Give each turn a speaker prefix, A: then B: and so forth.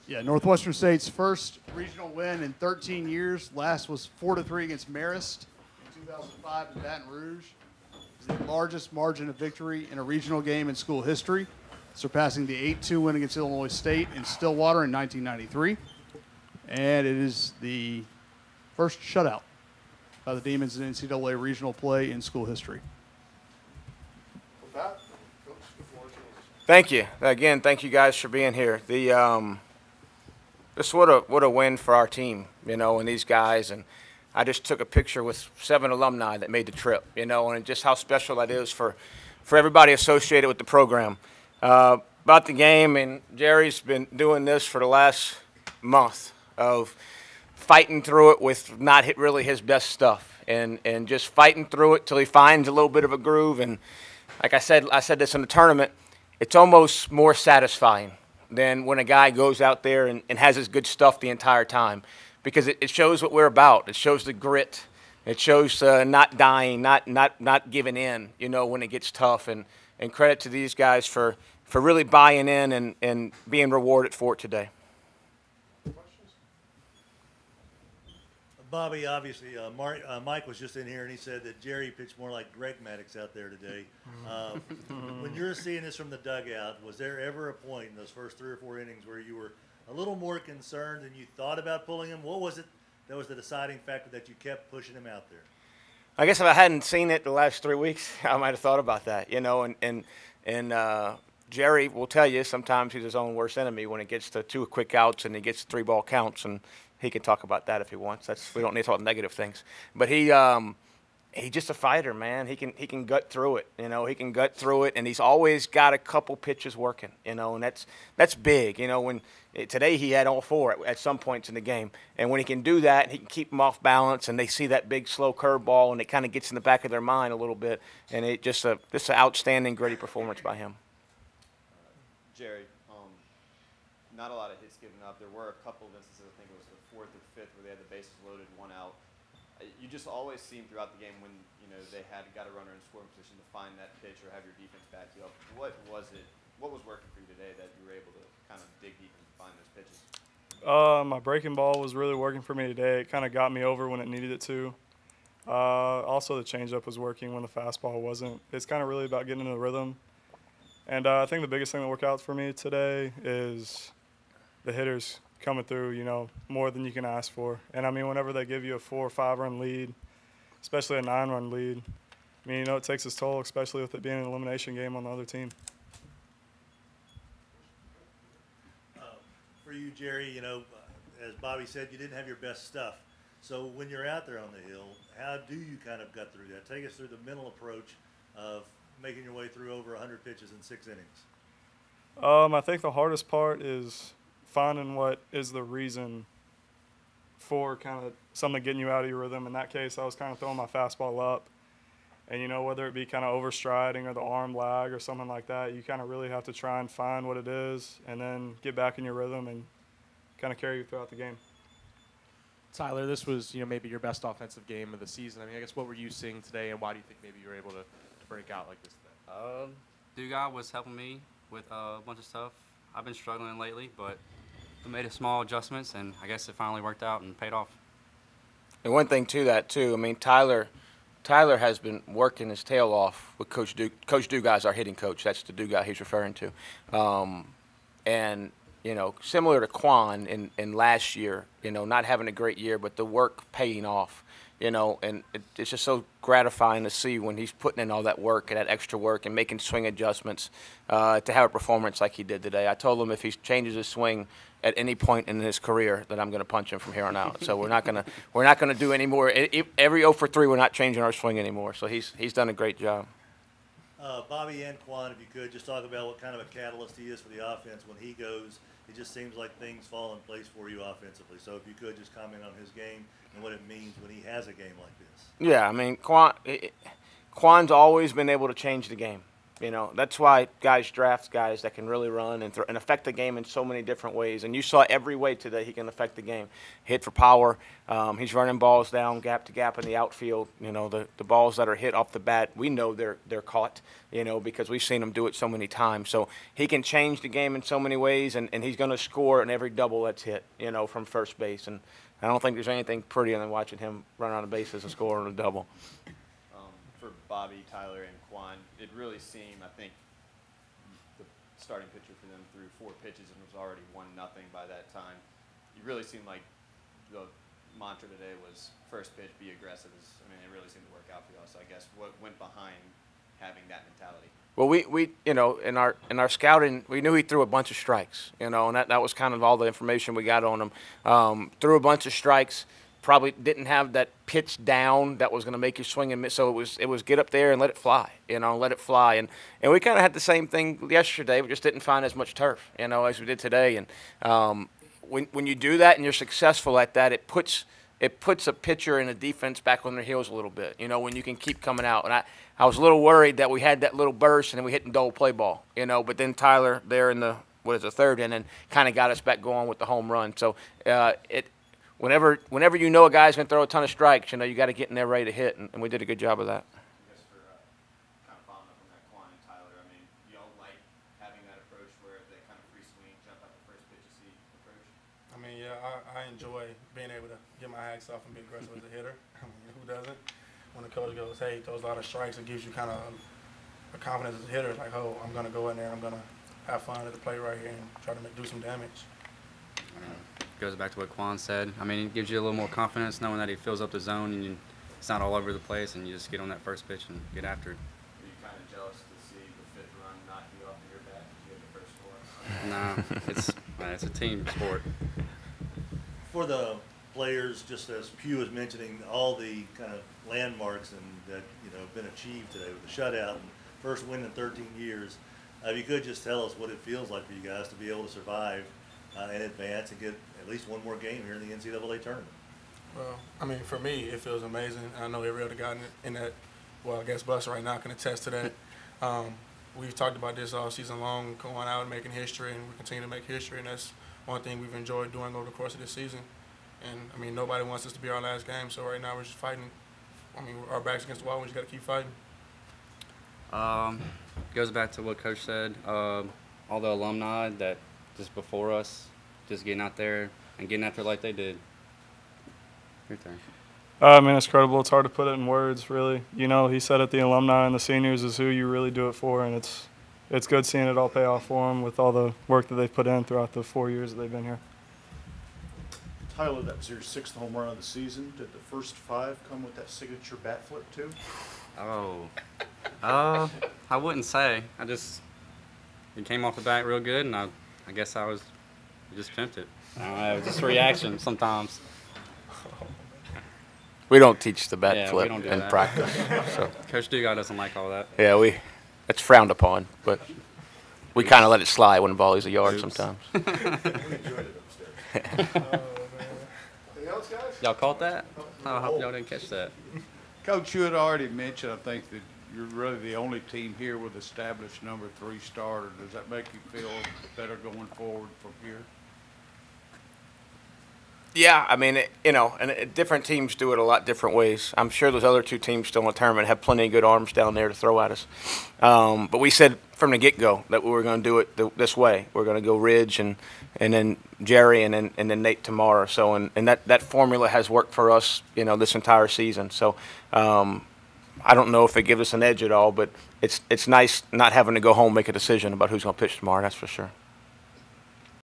A: Yeah, Northwestern State's first regional win in 13 years. Last was 4-3 against Marist in 2005 in Baton Rouge. It's the largest margin of victory in a regional game in school history, surpassing the 8-2 win against Illinois State in Stillwater in 1993. And it is the first shutout by the Demons in NCAA regional play in school history.
B: With that, Coach, the floor is yours.
C: Thank you. Again, thank you guys for being here. Just what a win for our team, and these guys. And I just took a picture with 7 alumni that made the trip, and just how special that is for everybody associated with the program. About the game, and Jerry's been doing this for the last month of fighting through it with not really his best stuff, and just fighting through it till he finds a little bit of a groove. And like I said this in the tournament, it's almost more satisfying than when a guy goes out there and has his good stuff the entire time, because it shows what we're about. It shows the grit. It shows not dying, not giving in, when it gets tough. And credit to these guys for really buying in and being rewarded for it today.
D: Bobby, obviously, Mike was just in here, and he said that Jerry pitched more like Greg Maddux out there today. When you're seeing this from the dugout, was there ever a point in those first 3 or 4 innings where you were a little more concerned and you thought about pulling him? What was it that was the deciding factor that you kept pushing him out there?
C: I guess if I hadn't seen it the last 3 weeks, I might have thought about that, and Jerry will tell you sometimes he's his own worst enemy when it gets to 2 quick outs and he gets 3-ball counts, and he can talk about that if he wants. We don't need to talk negative things. But he's just a fighter, man. He can gut through it. He can gut through it, and he's always got a couple pitches working. And that's big. When today he had all 4 at some points in the game, and when he can do that, he can keep them off balance, and they see that big slow curveball, and it kind of gets in the back of their mind a little bit. And it just an outstanding, gritty performance by him.
E: Jerry, not a lot of hits given up. There were a couple of instances, I think it was the 4th or 5th, where they had the bases loaded, 1 out. You just always seem throughout the game when they got a runner in scoring position to find that pitch or have your defense back you up. What was it? What was working for you today that you were able to kind of dig deep and find those pitches?
F: My breaking ball was really working for me today. It kind of got me over when it needed it to. Also, the changeup was working when the fastball wasn't. It's kind of really about getting into the rhythm. And I think the biggest thing that worked out for me today is the hitters coming through, more than you can ask for. And, whenever they give you a 4 or 5-run lead, especially a 9-run lead, it takes its toll, especially with it being an elimination game on the other team.
D: For you, Jerry, as Bobby said, you didn't have your best stuff. So when you're out there on the hill, how do you kind of gut through that? Take us through the mental approach of making your way through over 100 pitches in 6 innings.
F: I think the hardest part is finding what is the reason for kind of something getting you out of your rhythm. In that case, I was kind of throwing my fastball up. And, whether it be kind of overstriding or the arm lag or something like that, you kind of really have to try and find what it is and then get back in your rhythm and kind of carry you throughout the game.
G: Tyler, this was, maybe your best offensive game of the season. I guess what were you seeing today, and why do you think maybe you were able to break out like this today?
H: Dugas was helping me with a bunch of stuff. I've been struggling lately, but we made small adjustments, and I guess it finally worked out and paid off.
C: And one thing to that, too, Tyler has been working his tail off with Coach Dugas, our hitting coach. That's the Dugas he's referring to. And, similar to Quan in last year, not having a great year, but the work paying off. And it's just so gratifying to see when he's putting in all that work and that extra work and making swing adjustments to have a performance like he did today. I told him if he changes his swing at any point in his career that I'm going to punch him from here on out. So we're not going to do any more. Every 0 for 3, we're not changing our swing anymore. So he's done a great job.
D: Bobby and Quan, if you could, just talk about what kind of a catalyst he is for the offense. When he goes, it just seems like things fall in place for you offensively. So if you could just comment on his game and what it means when he has a game like this.
C: Yeah, Quan's always been able to change the game. You know, that's why guys draft guys that can really run and affect the game in so many different ways. And you saw every way today he can affect the game. Hit for power. He's running balls down gap to gap in the outfield. You know, the balls that are hit off the bat, we know they're caught, you know, because we've seen him do it so many times. So he can change the game in so many ways, and he's going to score in every double that's hit, you know, from first base. And I don't think there's anything prettier than watching him run on the bases and score on a double.
E: For Bobby, Tyler, and Quan, it really seemed, I think, the starting pitcher for them threw 4 pitches and was already 1-0 by that time. It really seemed like the mantra today was first pitch, be aggressive. I mean, it really seemed to work out for y'all. So I guess what went behind having that mentality?
C: Well, we you know, in our scouting, we knew he threw a bunch of strikes, you know, and that was kind of all the information we got on him. Threw a bunch of strikes. Probably didn't have that pitch down that was going to make you swing and miss. So it was get up there and let it fly, you know, let it fly. And we kind of had the same thing yesterday. We just didn't find as much turf, you know, as we did today. And when you do that and you're successful at that, it puts a pitcher and a defense back on their heels a little bit, you know, when you can keep coming out. And I was a little worried that we had that little burst and then we hit and dull play ball, you know. But then Tyler there in the third inning kind of got us back going with the home run. So Whenever you know a guy's going to throw a ton of strikes, you know, you got to get in there ready to hit, and we did a good job of that.
E: I guess for kind of following up on that, Quan and Tyler, I mean, y'all like having that approach where that kind of free swing, jump out the first pitch you see approach?
I: I mean, yeah, I enjoy being able to get my hacks off and be aggressive as a hitter. I mean, who doesn't? When the coach goes, hey, he throws a lot of strikes, it gives you kind of a confidence as a hitter. Like, oh, I'm going to go in there, I'm going to have fun at the plate right here and try to do some damage.
H: Goes back to what Quan said. I mean, it gives you a little more confidence knowing that he fills up the zone and it's not all over the place, and you just get on that first pitch and get after it.
E: Are you kind of jealous to see the 5th run knock you off of your bat? Did you get the first score?
H: Nah, it's a team sport.
D: For the players, just as Pugh was mentioning, all the kind of landmarks and that have been achieved today with the shutout and first win in 13 years. If you could just tell us what it feels like for you guys to be able to survive and advance and get at least one more game here in the NCAA tournament.
I: Well, I mean, for me, it feels amazing. I know every other guy in that, well, I guess Buster right now can attest to that. We've talked about this all season long, going out and making history, and we continue to make history, and that's one thing we've enjoyed doing over the course of this season. And, I mean, nobody wants this to be our last game, so right now we're just fighting. I mean, our back's against the wall, we just got to keep fighting.
H: Goes back to what Coach said. All the alumni that just before us, just getting out there and getting after like they did. Your turn.
F: I mean, it's incredible. It's hard to put it in words, really. You know, he said it, the alumni and the seniors is who you really do it for, and it's good seeing it all pay off for them with all the work that they've put in throughout the 4 years that they've been here.
B: Tyler, that was your 6th home run of the season. Did the first 5 come with that signature bat flip too?
H: Oh, I wouldn't say. It came off the bat real good, and I guess I just pimped it. I don't know, just a reaction sometimes.
C: We don't teach the bat
H: Yeah, we
C: flip
H: don't do
C: in
H: that.
C: practice. So.
H: Coach Dugas doesn't like all that.
C: Yeah, it's frowned upon, but we kind of let it slide when the ball is a yard
H: Oops.
C: sometimes.
B: We enjoyed it upstairs. Anything else, guys?
H: Y'all caught that? I hope y'all didn't catch that.
J: Coach, you had already mentioned, I think, that you're really the only team here with established number 3 starter. Does that make you feel better going forward from here?
C: Yeah, I mean, different teams do it a lot different ways. I'm sure those other 2 teams still in the tournament have plenty of good arms down there to throw at us. But we said from the get-go that we were going to do it this way. We're going to go Ridge and then Jerry and then Nate tomorrow. So and that formula has worked for us, this entire season. So I don't know if it gives us an edge at all, but it's nice not having to go home and make a decision about who's going to pitch tomorrow. That's for sure.